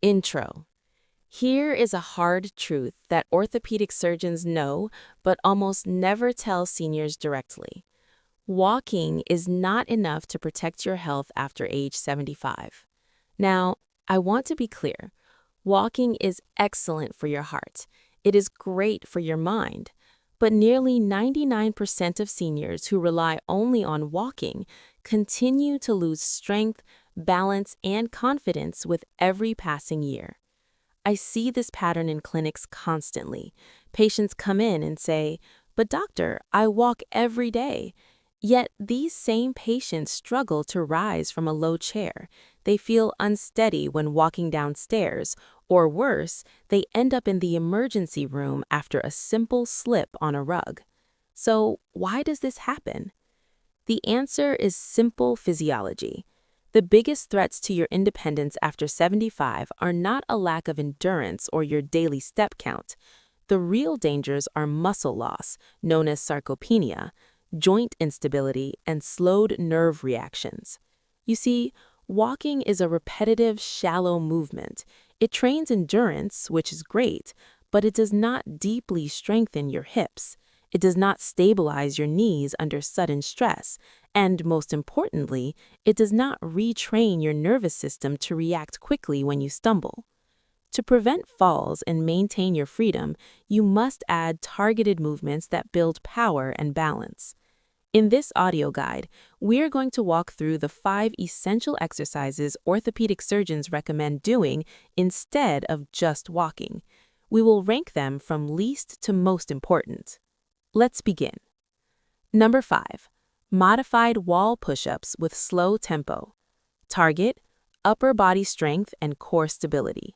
Intro. Here is a hard truth that orthopedic surgeons know but almost never tell seniors directly. Walking is not enough to protect your health after age 75. Now, I want to be clear. Walking is excellent for your heart. It is great for your mind. But nearly 99% of seniors who rely only on walking continue to lose strength, balance, and confidence with every passing year. I see this pattern in clinics constantly. Patients come in and say, "But doctor, I walk every day." Yet these same patients struggle to rise from a low chair. They feel unsteady when walking downstairs, or worse, they end up in the emergency room after a simple slip on a rug. So why does this happen? The answer is simple physiology. The biggest threats to your independence after 75 are not a lack of endurance or your daily step count. The real dangers are muscle loss, known as sarcopenia, joint instability, and slowed nerve reactions. You see, walking is a repetitive, shallow movement. It trains endurance, which is great, but it does not deeply strengthen your hips. It does not stabilize your knees under sudden stress, and most importantly, it does not retrain your nervous system to react quickly when you stumble. To prevent falls and maintain your freedom, you must add targeted movements that build power and balance. In this audio guide, we're going to walk through the 5 essential exercises orthopedic surgeons recommend doing instead of just walking. We will rank them from least to most important. Let's begin. Number 5. Modified wall push-ups with slow tempo. Target, upper body strength and core stability.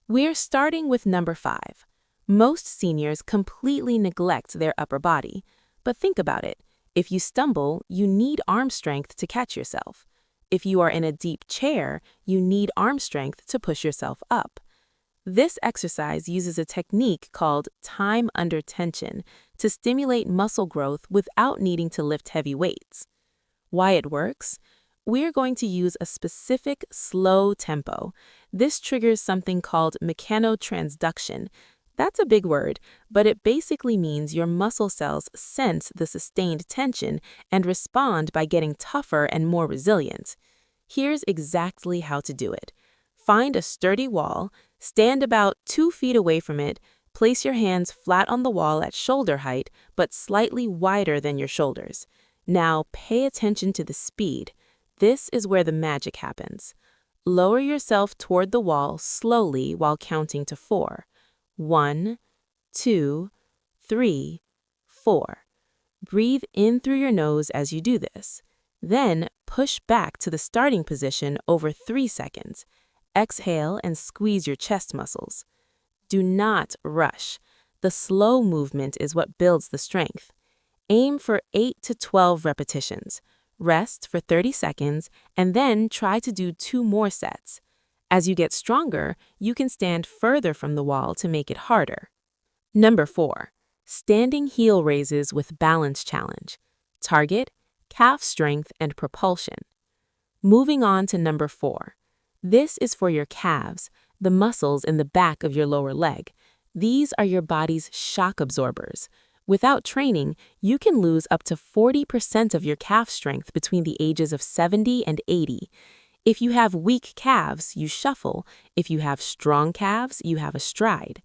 We're starting with number 5. Most seniors completely neglect their upper body. But think about it. If you stumble, you need arm strength to catch yourself. If you are in a deep chair, you need arm strength to push yourself up. This exercise uses a technique called time under tension to stimulate muscle growth without needing to lift heavy weights. Why it works? We're going to use a specific slow tempo. This triggers something called mechanotransduction. That's a big word, but it basically means your muscle cells sense the sustained tension and respond by getting tougher and more resilient. Here's exactly how to do it. Find a sturdy wall, stand about 2 feet away from it, place your hands flat on the wall at shoulder height, but slightly wider than your shoulders. Now pay attention to the speed. This is where the magic happens. Lower yourself toward the wall slowly while counting to 4. 1, 2, 3, 4. Breathe in through your nose as you do this. Then push back to the starting position over 3 seconds. Exhale and squeeze your chest muscles. Do not rush. The slow movement is what builds the strength. Aim for 8 to 12 repetitions. Rest for 30 seconds, and then try to do 2 more sets. As you get stronger, you can stand further from the wall to make it harder. Number 4. Standing heel raises with balance challenge. Target, calf strength, and propulsion. Moving on to number 4. This is for your calves, the muscles in the back of your lower leg. These are your body's shock absorbers. Without training, you can lose up to 40% of your calf strength between the ages of 70 and 80. If you have weak calves, you shuffle. If you have strong calves, you have a stride.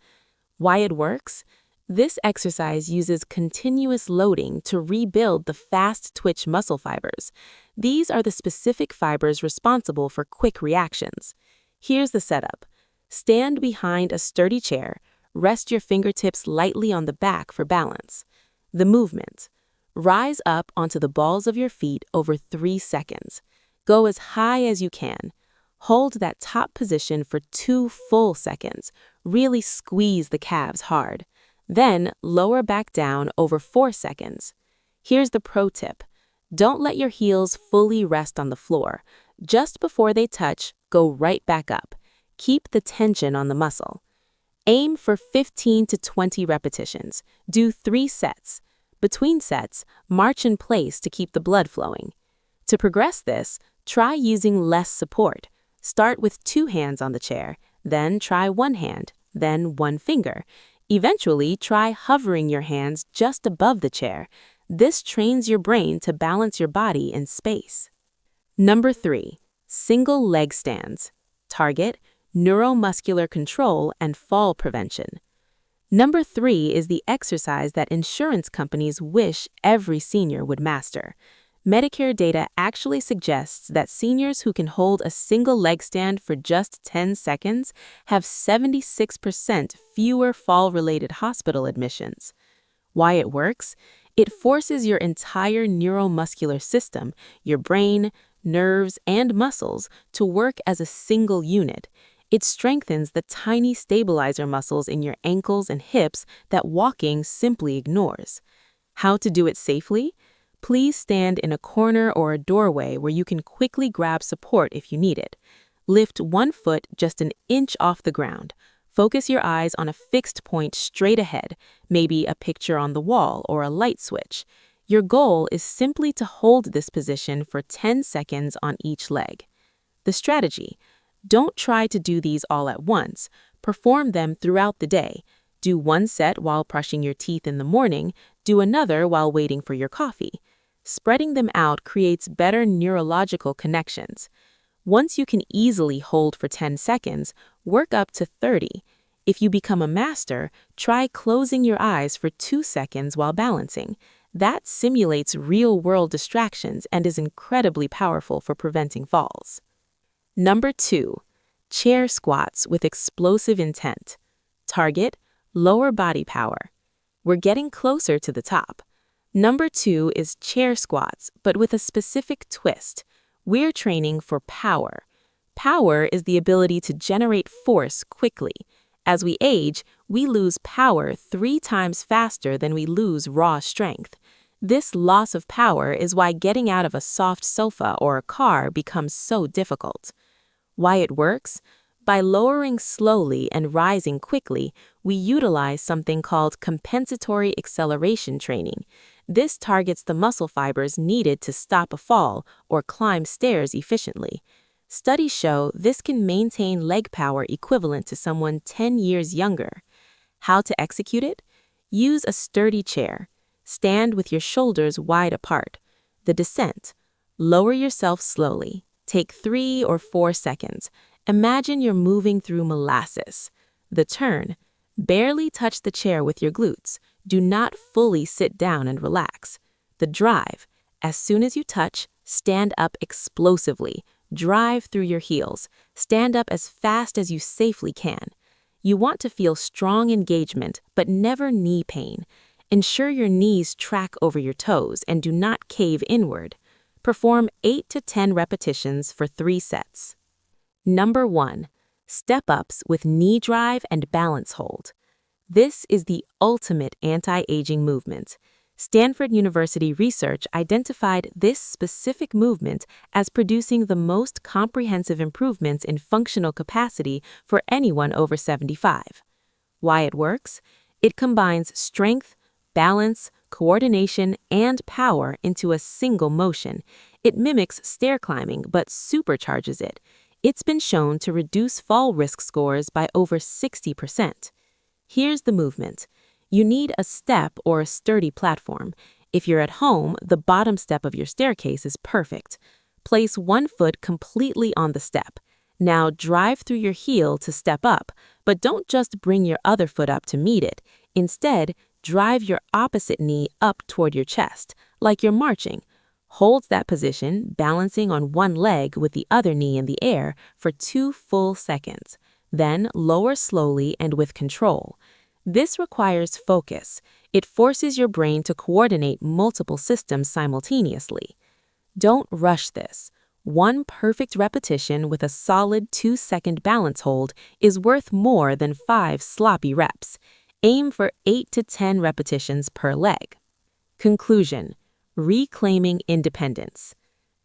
Why it works? This exercise uses continuous loading to rebuild the fast-twitch muscle fibers. These are the specific fibers responsible for quick reactions. Here's the setup. Stand behind a sturdy chair. Rest your fingertips lightly on the back for balance. The movement. Rise up onto the balls of your feet over 3 seconds. Go as high as you can. Hold that top position for 2 full seconds. Really squeeze the calves hard. Then lower back down over 4 seconds. Here's the pro tip. Don't let your heels fully rest on the floor. Just before they touch, go right back up. Keep the tension on the muscle. Aim for 15 to 20 repetitions. Do 3 sets. Between sets, march in place to keep the blood flowing. To progress this, try using less support. Start with 2 hands on the chair, then try one hand, then one finger. Eventually, try hovering your hands just above the chair. This trains your brain to balance your body in space. Number 3. Single leg stands. Target: neuromuscular control and fall prevention. Number 3 is the exercise that insurance companies wish every senior would master. Medicare data actually suggests that seniors who can hold a single leg stand for just 10 seconds have 76% fewer fall-related hospital admissions. Why it works? It forces your entire neuromuscular system, your brain, nerves, and muscles, to work as a single unit. It strengthens the tiny stabilizer muscles in your ankles and hips that walking simply ignores. How to do it safely? Please stand in a corner or a doorway where you can quickly grab support if you need it. Lift one foot just an inch off the ground. Focus your eyes on a fixed point straight ahead, maybe a picture on the wall or a light switch. Your goal is simply to hold this position for 10 seconds on each leg. The strategy: don't try to do these all at once. Perform them throughout the day. Do one set while brushing your teeth in the morning, do another while waiting for your coffee. Spreading them out creates better neurological connections. Once you can easily hold for 10 seconds, work up to 30. If you become a master, try closing your eyes for 2 seconds while balancing. That simulates real-world distractions and is incredibly powerful for preventing falls. Number 2. Chair squats with explosive intent. Target: lower body power. We're getting closer to the top. Number 2 is chair squats, but with a specific twist. We're training for power. Power is the ability to generate force quickly. As we age, we lose power 3 times faster than we lose raw strength. This loss of power is why getting out of a soft sofa or a car becomes so difficult. Why it works? By lowering slowly and rising quickly, we utilize something called compensatory acceleration training. This targets the muscle fibers needed to stop a fall or climb stairs efficiently. Studies show this can maintain leg power equivalent to someone 10 years younger. How to execute it? Use a sturdy chair. Stand with your shoulders wide apart. The descent: lower yourself slowly. Take 3 or 4 seconds. Imagine you're moving through molasses. The turn: barely touch the chair with your glutes. Do not fully sit down and relax. The drive: as soon as you touch, stand up explosively. Drive through your heels. Stand up as fast as you safely can. You want to feel strong engagement, but never knee pain. Ensure your knees track over your toes and do not cave inward. Perform 8 to 10 repetitions for 3 sets. Number 1. Step-ups with knee drive and balance hold. This is the ultimate anti-aging movement. Stanford University research identified this specific movement as producing the most comprehensive improvements in functional capacity for anyone over 75. Why it works? It combines strength, balance, coordination, and power into a single motion. It mimics stair climbing but supercharges it. It's been shown to reduce fall risk scores by over 60%. Here's the movement. You need a step or a sturdy platform. If you're at home, the bottom step of your staircase is perfect. Place one foot completely on the step. Now drive through your heel to step up, but don't just bring your other foot up to meet it. Instead, drive your opposite knee up toward your chest, like you're marching. Hold that position, balancing on one leg with the other knee in the air for 2 full seconds. Then lower slowly and with control. This requires focus. It forces your brain to coordinate multiple systems simultaneously. Don't rush this. One perfect repetition with a solid 2-second balance hold is worth more than 5 sloppy reps. Aim for 8 to 10 repetitions per leg. Conclusion: reclaiming independence.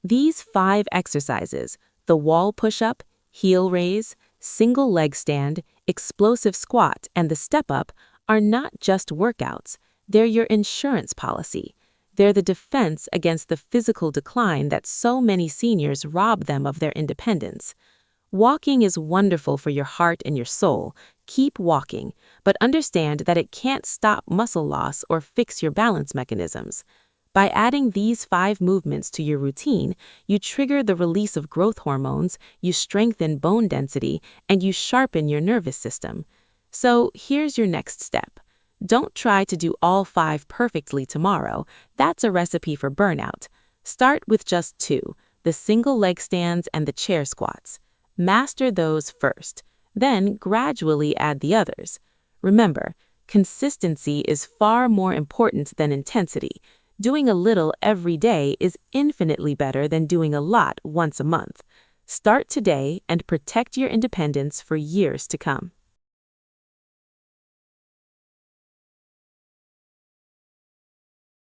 These 5 exercises, the wall push-up, heel raise, single leg stand, explosive squat, and the step-up, are not just workouts. They're your insurance policy. They're the defense against the physical decline that so many seniors rob them of their independence. Walking is wonderful for your heart and your soul. Keep walking, but understand that it can't stop muscle loss or fix your balance mechanisms. By adding these 5 movements to your routine, you trigger the release of growth hormones, you strengthen bone density, and you sharpen your nervous system. So here's your next step. Don't try to do all 5 perfectly tomorrow. That's a recipe for burnout. Start with just 2, the single leg stands and the chair squats. Master those first, then gradually add the others. Remember, consistency is far more important than intensity. Doing a little every day is infinitely better than doing a lot once a month. Start today and protect your independence for years to come.